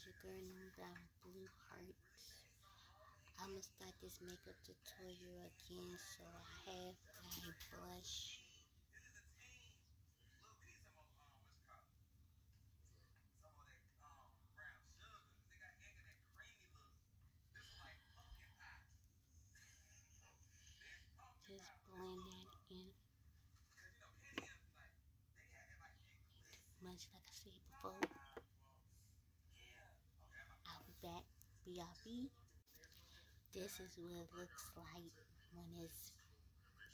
guys, your girl named Blue Hearts. I'm gonna start this makeup tutorial again. So I have my blush. Just blend that in. Much like I said before, I'll be back. BRB. This is what it looks like when it's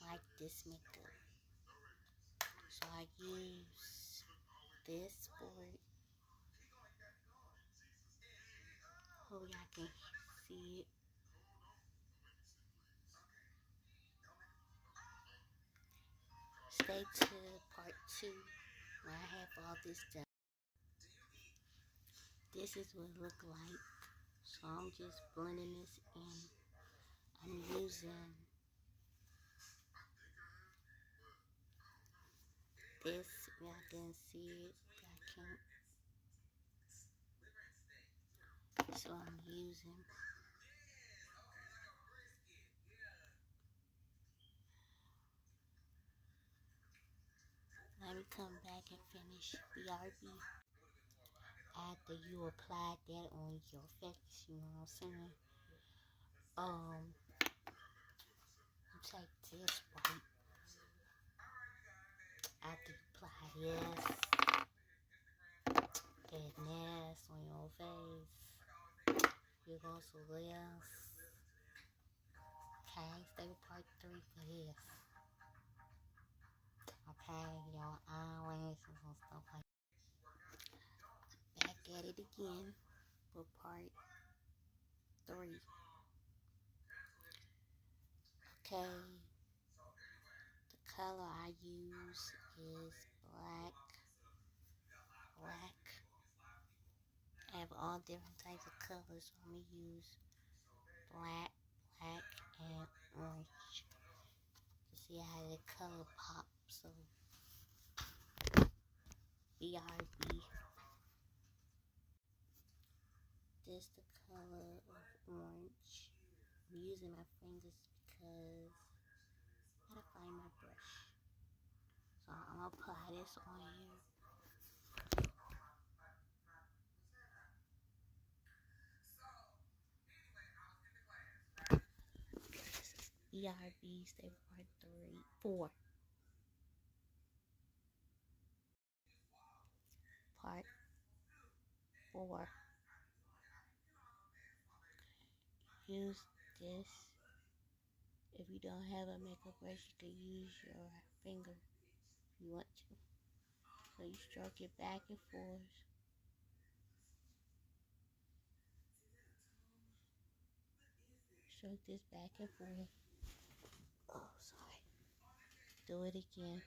like this makeup. So I use this for it. Hope y'all can see it. Stay to part 2 when I have all this done. This is what it look like. So I'm just blending this in. I'm using this. Y'all can see it. I can't. So I'm using. Let me come back and finish BRB. After you apply that on your face, you know what I'm saying? You take this white. After you apply this, and this on your face, you go to this. Okay, stay with part 3 for this. Okay, your eyelashes and stuff like that. Back at it again for part 3. Okay, the color I use is black. I have all different types of colors, so I'm going to use black, and orange. To see how the color pops. So, BRB. This the color of orange. I'm using my fingers because I gotta find my brush. So I'm gonna apply this on here. BRB, stay part 4. Part 4. Use this. If you don't have a makeup brush, you can use your finger if you want to. So you stroke it back and forth. Stroke this back and forth. Oh, sorry. Do it again.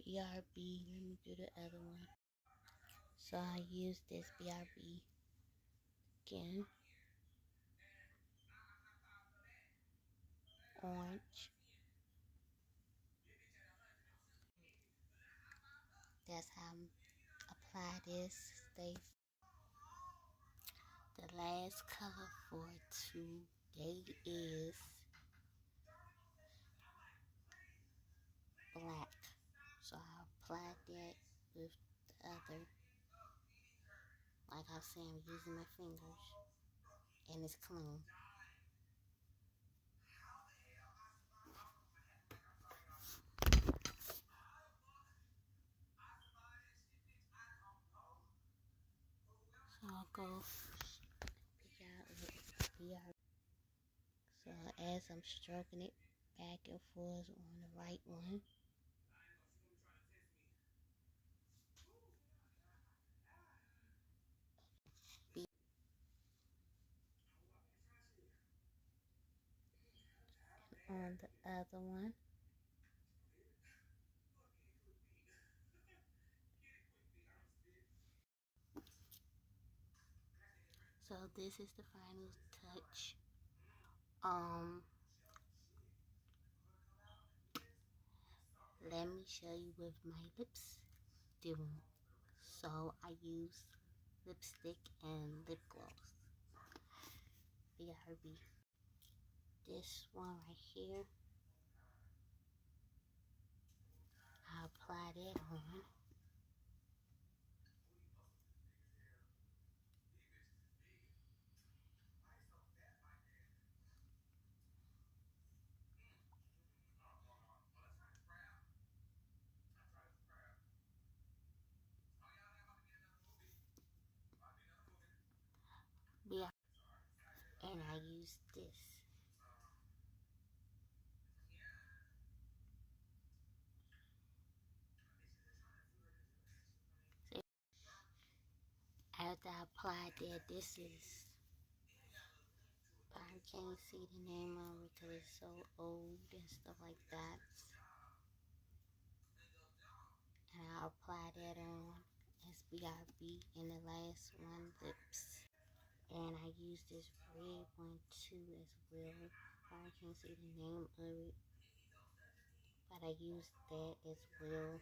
BRB. Let me do the other one. So I use this BRB again. Orange. That's how I apply this. Stay. The last color for today is black. So I applied that with the other. Like I was saying, I'm using my fingers. And it's clean. So I'll go pick out BRB. So as I'm stroking it back and forth on the right one. On the other one. So this is the final touch Um, let me show you what my lips do. So I use lipstick and lip gloss. BRB. This one right here, I apply that on. Yeah, and I use this. So after I applied that, this is, I can't see the name of it because it's so old and stuff like that. And I apply that on SBRB and the last one, lips. And I use this red one too as well. I can't see the name of it, but I use that as well.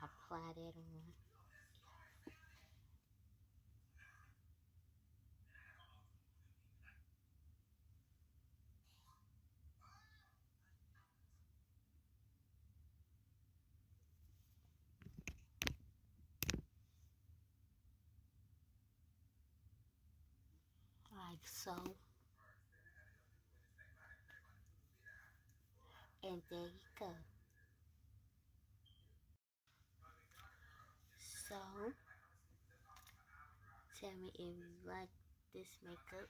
I apply that on. Like so. And there you go. So, tell me if you like this makeup.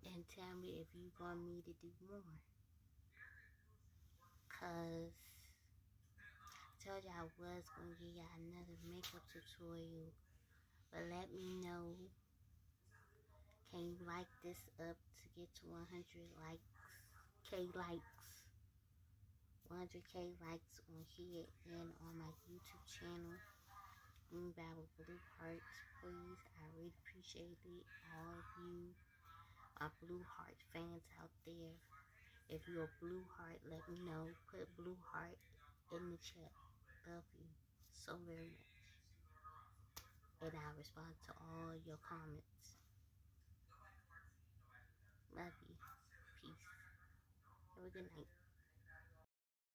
And tell me if you want me to do more. Cause I told you I was gonna give y'all another makeup tutorial. But let me know. Can you like this up to get to 100 likes? K likes. 100K likes on here and on my YouTube channel. Moon Battle Blue Hearts, please. I really appreciate it. All of you, my Blue Heart fans out there. If you're a Blue Heart, let me know. Put Blue Heart in the chat. Love you so very much. And I respond to all your comments. Love you. Peace. Have a good night.